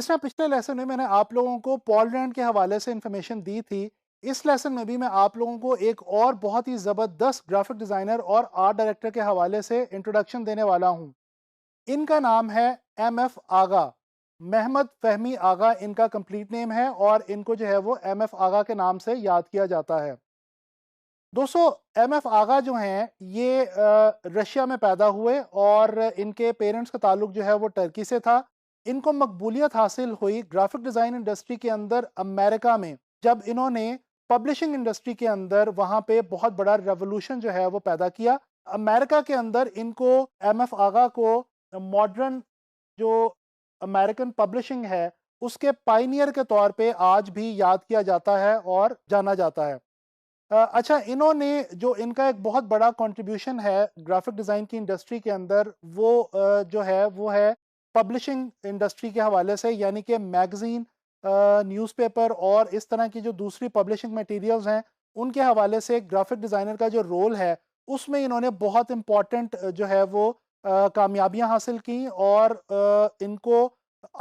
जिस तरह पिछले लेसन में मैंने आप लोगों को पॉल रैंड के हवाले से इंफॉर्मेशन दी थी, इस लेसन में भी मैं आप लोगों को एक और बहुत ही ज़बरदस्त ग्राफिक डिज़ाइनर और आर्ट डायरेक्टर के हवाले से इंट्रोडक्शन देने वाला हूँ। इनका नाम है एम.एफ. आगा। महमद फ़हमी आगा इनका कंप्लीट नेम है और इनको जो है वो एम.एफ. आगा के नाम से याद किया जाता है। दोस्तों, एम.एफ. आगा जो हैं ये रशिया में पैदा हुए और इनके पेरेंट्स का ताल्लुक जो है वो टर्की से था। इनको मकबूलियत हासिल हुई ग्राफिक डिज़ाइन इंडस्ट्री के अंदर अमेरिका में, जब इन्होंने पब्लिशिंग इंडस्ट्री के अंदर वहाँ पे बहुत बड़ा रेवोल्यूशन जो है वो पैदा किया। अमेरिका के अंदर इनको एम.एफ. आगा को मॉडर्न जो अमेरिकन पब्लिशिंग है उसके पायनियर के तौर पे आज भी याद किया जाता है और जाना जाता है। अच्छा, इन्होंने जो इनका एक बहुत बड़ा कंट्रीब्यूशन है ग्राफिक डिज़ाइन की इंडस्ट्री के अंदर, वो जो है वो है पब्लिशिंग इंडस्ट्री के हवाले से, यानी कि मैगज़ीन, न्यूज़पेपर और इस तरह की जो दूसरी पब्लिशिंग मटेरियल्स हैं, उनके हवाले से ग्राफिक डिज़ाइनर का जो रोल है, उसमें इन्होंने बहुत इम्पोर्टेंट जो है वो कामयाबियाँ हासिल की और इनको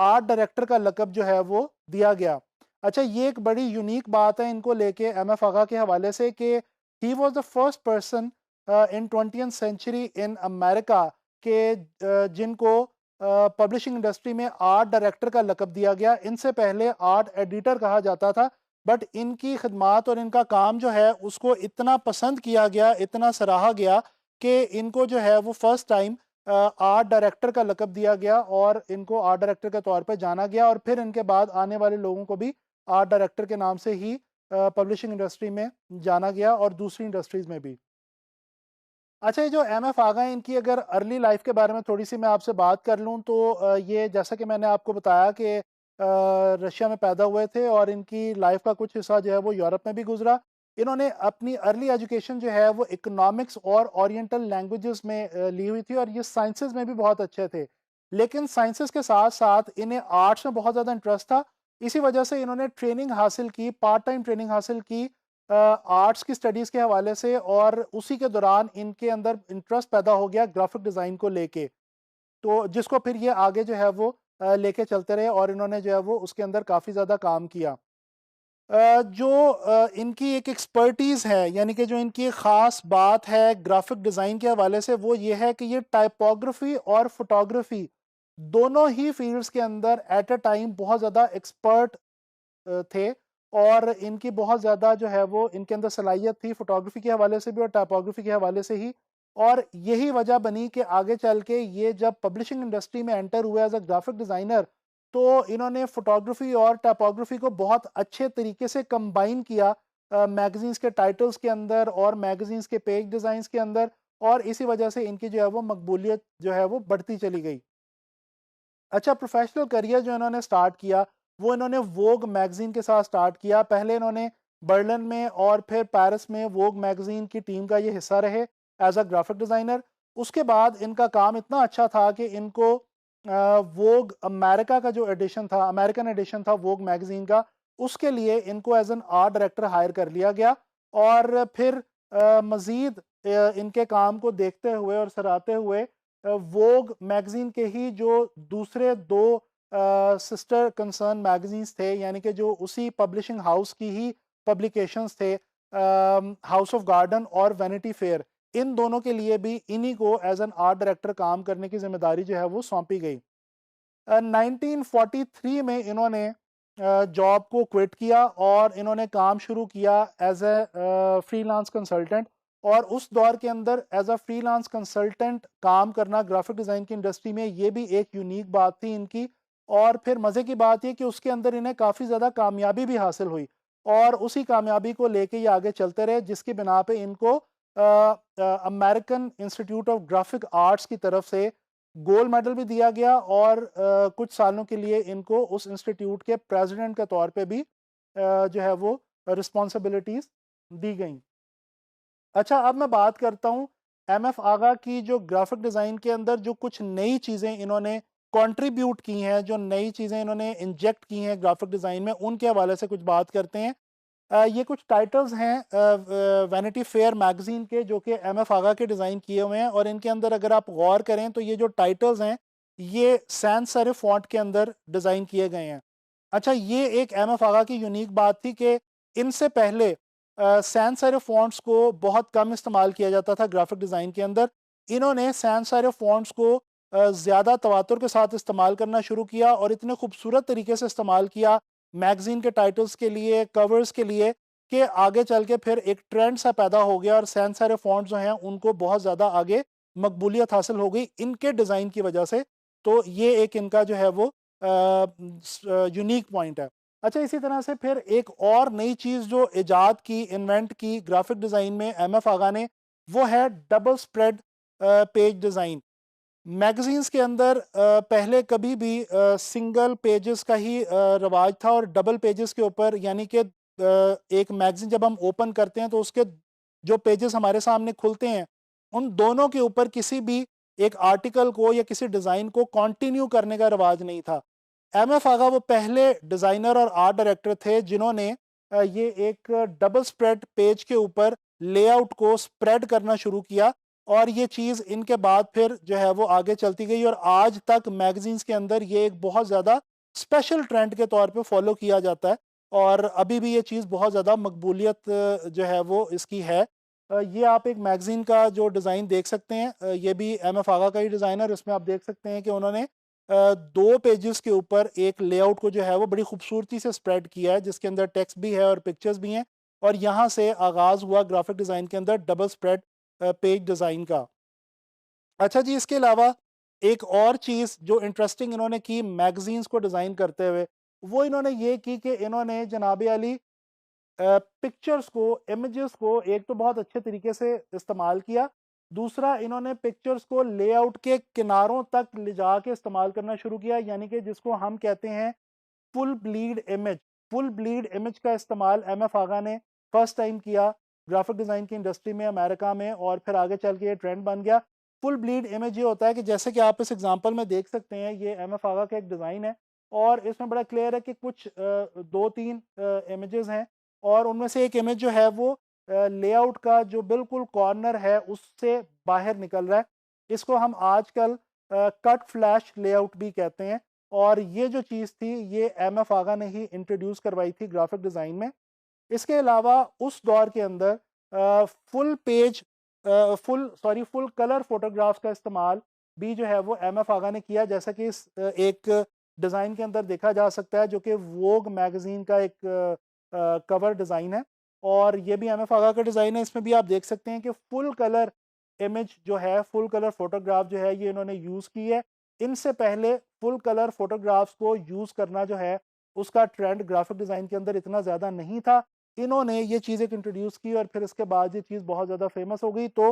आर्ट डायरेक्टर का लक़ब जो है वो दिया गया। अच्छा, ये एक बड़ी यूनिक बात है इनको लेके एम.एफ. आगा के हवाले से कि he was the first person in 20th century in America के जिनको पब्लिशिंग इंडस्ट्री में आर्ट डायरेक्टर का लक़ब दिया गया। इनसे पहले आर्ट एडिटर कहा जाता था, बट इनकी खिदमात और इनका काम जो है उसको इतना पसंद किया गया, इतना सराहा गया कि इनको जो है वो फर्स्ट टाइम आर्ट डायरेक्टर का लक़ब दिया गया और इनको आर्ट डायरेक्टर के तौर पे जाना गया और फिर इनके बाद आने वाले लोगों को भी आर्ट डायरेक्टर के नाम से ही पब्लिशिंग इंडस्ट्री में जाना गया और दूसरी इंडस्ट्रीज़ में भी। अच्छा, ये जो एम.एफ. आगा हैं, इनकी अगर अर्ली लाइफ़ के बारे में थोड़ी-सी मैं आपसे बात कर लूँ तो ये जैसा कि मैंने आपको बताया कि रशिया में पैदा हुए थे और इनकी लाइफ़ का कुछ हिस्सा जो है वो यूरोप में भी गुज़रा। इन्होंने अपनी अर्ली एजुकेशन जो है वो इकोनॉमिक्स और ओरिएंटल लैंग्वेजेज़ में ली हुई थी और ये साइंसेज़ में भी बहुत अच्छे थे। लेकिन साइंसेज़ के साथ-साथ इन्हें आर्ट्स में बहुत ज़्यादा इंटरेस्ट था। इसी वजह से इन्होंने ट्रेनिंग हासिल की, पार्ट टाइम ट्रेनिंग हासिल की आर्ट्स की स्टडीज़ के हवाले से और उसी के दौरान इनके अंदर इंटरेस्ट पैदा हो गया ग्राफिक डिज़ाइन को लेके। तो जिसको फिर ये आगे जो है वो लेके चलते रहे और इन्होंने जो है वो उसके अंदर काफ़ी ज़्यादा काम किया। जो इनकी एक एक्सपर्टीज़ है, यानी कि जो इनकी एक ख़ास बात है ग्राफिक डिज़ाइन के हवाले से, वो ये है कि ये टाइपोग्राफी और फ़ोटोग्राफी दोनों ही फ़ील्ड्स के अंदर एट अ टाइम बहुत ज़्यादा एक्सपर्ट थे और इनकी बहुत ज़्यादा जो है वो इनके अंदर सलाहियत थी फ़ोटोग्राफ़ी के हवाले से भी और टाइपोग्राफ़ी के हवाले से ही। और यही वजह बनी कि आगे चल के ये जब पब्लिशिंग इंडस्ट्री में एंटर हुए एज़ अ ग्राफ़िक डिज़ाइनर, तो इन्होंने फ़ोटोग्राफ़ी और टाइपोग्राफ़ी को बहुत अच्छे तरीके से कंबाइन किया मैगज़ीन्स के टाइटल्स के अंदर और मैगज़ीन्स के पेज डिज़ाइन्स के अंदर, और इसी वजह से इनकी जो है वो मकबूलियत जो है वो बढ़ती चली गई। अच्छा, प्रोफ़ेशनल करियर जो इन्होंने स्टार्ट किया, वो इन्होंने वोग मैगज़ीन के साथ स्टार्ट किया। पहले इन्होंने बर्लिन में और फिर पेरिस में वोग मैगज़ीन की टीम का ये हिस्सा रहे एज़ अ ग्राफ़िक डिज़ाइनर। उसके बाद इनका काम इतना अच्छा था कि इनको वोग अमेरिका का जो एडिशन था, अमेरिकन एडिशन था वोग मैगज़ीन का, उसके लिए इनको as an art director hire कर लिया गया और फिर मज़ीद इनके काम को देखते हुए और सराहते हुए वोग मैगज़ीन के ही जो दूसरे 2 सिस्टर कंसर्न मैगज़ीन्स थे, यानी कि जो उसी पब्लिशिंग हाउस की ही पब्लिकेशंस थे, हाउस ऑफ गार्डन और वैनिटी फेयर, इन दोनों के लिए भी इन्हीं को एज़ एन आर्ट डायरेक्टर काम करने की ज़िम्मेदारी जो है वो सौंपी गई। 1943 में इन्होंने जॉब को क्विट किया और इन्होंने काम शुरू किया एज़ फ्रीलांस कंसल्टेंट। और उस दौर के अंदर एज़ अ फ्रीलांस कंसल्टेंट काम करना ग्राफिक डिज़ाइन की इंडस्ट्री में ये भी एक यूनिक बात थी इनकी। और फिर मज़े की बात ये कि उसके अंदर इन्हें काफ़ी ज़्यादा कामयाबी भी हासिल हुई और उसी कामयाबी को लेके ये आगे चलते रहे, जिसकी बिना पे इनको American institute of graphic arts की तरफ से गोल्ड मेडल भी दिया गया और कुछ सालों के लिए इनको उस इंस्टीट्यूट के प्रेसिडेंट के तौर पे भी जो है वो रिस्पॉन्सिबिलिटीज़ दी गई। अच्छा, अब मैं बात करता हूँ एम.एफ. आगा की, जो ग्राफिक डिज़ाइन के अंदर जो कुछ नई चीज़ें इन्होंने कंट्रीब्यूट की हैं, जो नई चीज़ें इन्होंने इंजेक्ट की हैं ग्राफिक डिज़ाइन में, उनके हवाले से कुछ बात करते हैं। ये कुछ टाइटल्स हैं वैनिटी फेयर मैगज़ीन के, जो कि एम.एफ. आगा के डिज़ाइन किए हुए हैं और इनके अंदर अगर आप गौर करें तो ये जो टाइटल्स हैं, ये सैंस सेरिफ फॉन्ट के अंदर डिज़ाइन किए गए हैं। अच्छा, ये एक एम.एफ. आगा की यूनिक बात थी कि इनसे पहले सैंस सेरिफ फॉन्ट्स को बहुत कम इस्तेमाल किया जाता था ग्राफिक डिज़ाइन के अंदर। इन्होंने सैंस सेरिफ फॉन्ट्स को ज़्यादा तवातुर के साथ इस्तेमाल करना शुरू किया और इतने खूबसूरत तरीके से इस्तेमाल किया मैगज़ीन के टाइटल्स के लिए, कवर्स के लिए, कि आगे चल के फिर एक ट्रेंड सा पैदा हो गया और सैंस सेरिफ फॉन्ट्स जो हैं उनको बहुत ज़्यादा आगे मकबूलियत हासिल हो गई इनके डिज़ाइन की वजह से। तो ये एक इनका जो है वो यूनिक पॉइंट है। अच्छा, इसी तरह से फिर एक और नई चीज़ जो इजाद की, इन्वेंट की ग्राफिक डिज़ाइन में एम.एफ. आगा ने, वो है double spread page design. Magazines के अंदर पहले कभी भी सिंगल पेजेस का ही रवाज था और डबल पेजेस के ऊपर, यानी कि एक मैगज़ीन जब हम ओपन करते हैं तो उसके जो पेजेस हमारे सामने खुलते हैं, उन दोनों के ऊपर किसी भी एक आर्टिकल को या किसी डिज़ाइन को कंटिन्यू करने का रवाज नहीं था। एम.एफ. आगा वो पहले डिज़ाइनर और आर्ट डायरेक्टर थे जिन्होंने ये एक डबल स्प्रेड पेज के ऊपर लेआउट को स्प्रेड करना शुरू किया और ये चीज़ इनके बाद फिर जो है वो आगे चलती गई और आज तक मैगज़ीन्स के अंदर ये एक बहुत ज़्यादा स्पेशल ट्रेंड के तौर पे फॉलो किया जाता है और अभी भी ये चीज़ बहुत ज़्यादा मकबूलियत जो है वो इसकी है। ये आप एक मैगज़ीन का जो डिज़ाइन देख सकते हैं, ये भी एम.एफ. आगा का ही डिज़ाइन है और इसमें आप देख सकते हैं कि उन्होंने 2 पेजेस के ऊपर एक लेआउट को जो है वो बड़ी खूबसूरती से स्प्रेड किया है जिसके अंदर टेक्स्ट भी है और पिक्चर्स भी हैं और यहाँ से आगाज़ हुआ ग्राफिक डिज़ाइन के अंदर डबल स्प्रेड पेज डिज़ाइन का। अच्छा जी, इसके अलावा एक और चीज़ जो इंटरेस्टिंग इन्होंने की मैगज़ीन्स को डिज़ाइन करते हुए, वो इन्होंने ये की कि इन्होंने जनाब आली पिक्चर्स को, इमेजेस को एक तो बहुत अच्छे तरीके से इस्तेमाल किया, दूसरा इन्होंने पिक्चर्स को लेआउट के किनारों तक ले जा के इस्तेमाल करना शुरू किया, यानी कि जिसको हम कहते हैं full bleed image. Full bleed image का इस्तेमाल एम.एफ. आगा ने फर्स्ट टाइम किया ग्राफिक डिज़ाइन की इंडस्ट्री में, अमेरिका में, और फिर आगे चल के ये ट्रेंड बन गया। फुल ब्लीड इमेज ये होता है कि जैसे कि आप इस एग्जांपल में देख सकते हैं, ये एम.एफ. आगा का एक डिज़ाइन है और इसमें बड़ा क्लियर है कि कुछ 2-3 इमेजेस हैं और उनमें से एक इमेज जो है वो लेआउट का जो बिल्कुल कॉर्नर है उससे बाहर निकल रहा है। इसको हम आजकल कट फ्लैश लेआउट भी कहते हैं और ये जो चीज़ थी ये एम.एफ. आगा ने ही इंट्रोड्यूस करवाई थी ग्राफिक डिज़ाइन में। इसके अलावा उस दौर के अंदर full page full colour photographs का इस्तेमाल भी जो है वो एम.एफ. आगा ने किया, जैसा कि इस एक डिज़ाइन के अंदर देखा जा सकता है जो कि वोग मैगज़ीन का एक कवर डिज़ाइन है और ये भी एम.एफ. आगा का डिज़ाइन है। इसमें भी आप देख सकते हैं कि फुल कलर इमेज जो है, फुल कलर फोटोग्राफ जो है, ये इन्होंने यूज़ की है। इनसे पहले फुल कलर फोटोग्राफ्स को यूज़ करना जो है उसका ट्रेंड ग्राफिक डिज़ाइन के अंदर इतना ज़्यादा नहीं था। इन्होंने ये चीज़ एक इंट्रोड्यूस की और फिर इसके बाद ये चीज़ बहुत ज़्यादा फेमस हो गई। तो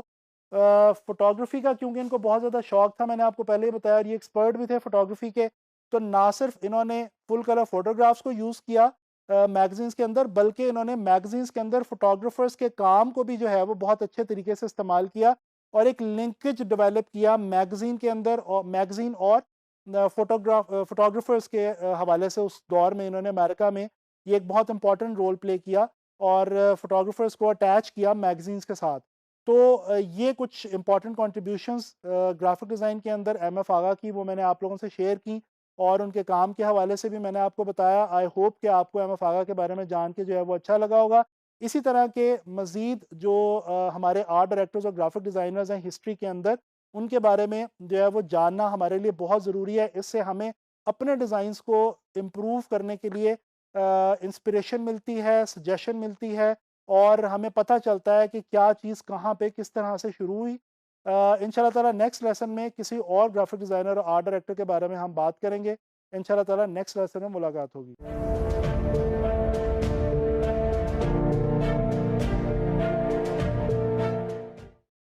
फ़ोटोग्राफ़ी का क्योंकि इनको बहुत ज़्यादा शौक था, मैंने आपको पहले ही बताया, और ये एक्सपर्ट भी थे फ़ोटोग्राफ़ी के, तो ना सिर्फ़ इन्होंने फुल कलर फ़ोटोग्राफ्स को यूज़ किया मैगज़ीन्स के अंदर, बल्कि इन्होंने मैगज़ीन्स के अंदर फ़ोटोग्राफ़र्स के काम को भी जो है वो बहुत अच्छे तरीके से इस्तेमाल किया और एक लिंकेज डेवलप किया मैगज़ीन के अंदर और मैगज़ीन और फ़ोटोग्राफ़र्स के हवाले से। उस दौर में इन्होंने अमेरिका में ये एक बहुत इंपॉर्टेंट रोल प्ले किया और फ़ोटोग्राफ़र्स को अटैच किया मैगज़ीन्स के साथ। तो ये कुछ इंपॉर्टेंट कंट्रीब्यूशंस ग्राफ़िक डिज़ाइन के अंदर एम.एफ. आगा की, वो मैंने आप लोगों से शेयर की और उनके काम के हवाले से भी मैंने आपको बताया। आई होप कि आपको एम.एफ. आगा के बारे में जान के जो है वो अच्छा लगा होगा। इसी तरह के मज़ीद जो हमारे आर्ट डायरेक्टर्स और ग्राफ़िक डिज़ाइनर्स हैं हिस्ट्री के अंदर, उनके बारे में जो है वो जानना हमारे लिए बहुत ज़रूरी है। इससे हमें अपने डिज़ाइंस को इम्प्रूव करने के लिए इंस्पिरेशन मिलती है, सजेशन मिलती है और हमें पता चलता है कि क्या चीज़ कहाँ पे किस तरह से शुरू हुई। इंशाल्लाह ताला नेक्स्ट लेसन में किसी और ग्राफिक डिज़ाइनर और आर्ट डायरेक्टर के बारे में हम बात करेंगे। इंशाल्लाह ताला नेक्स्ट लेसन में मुलाकात होगी।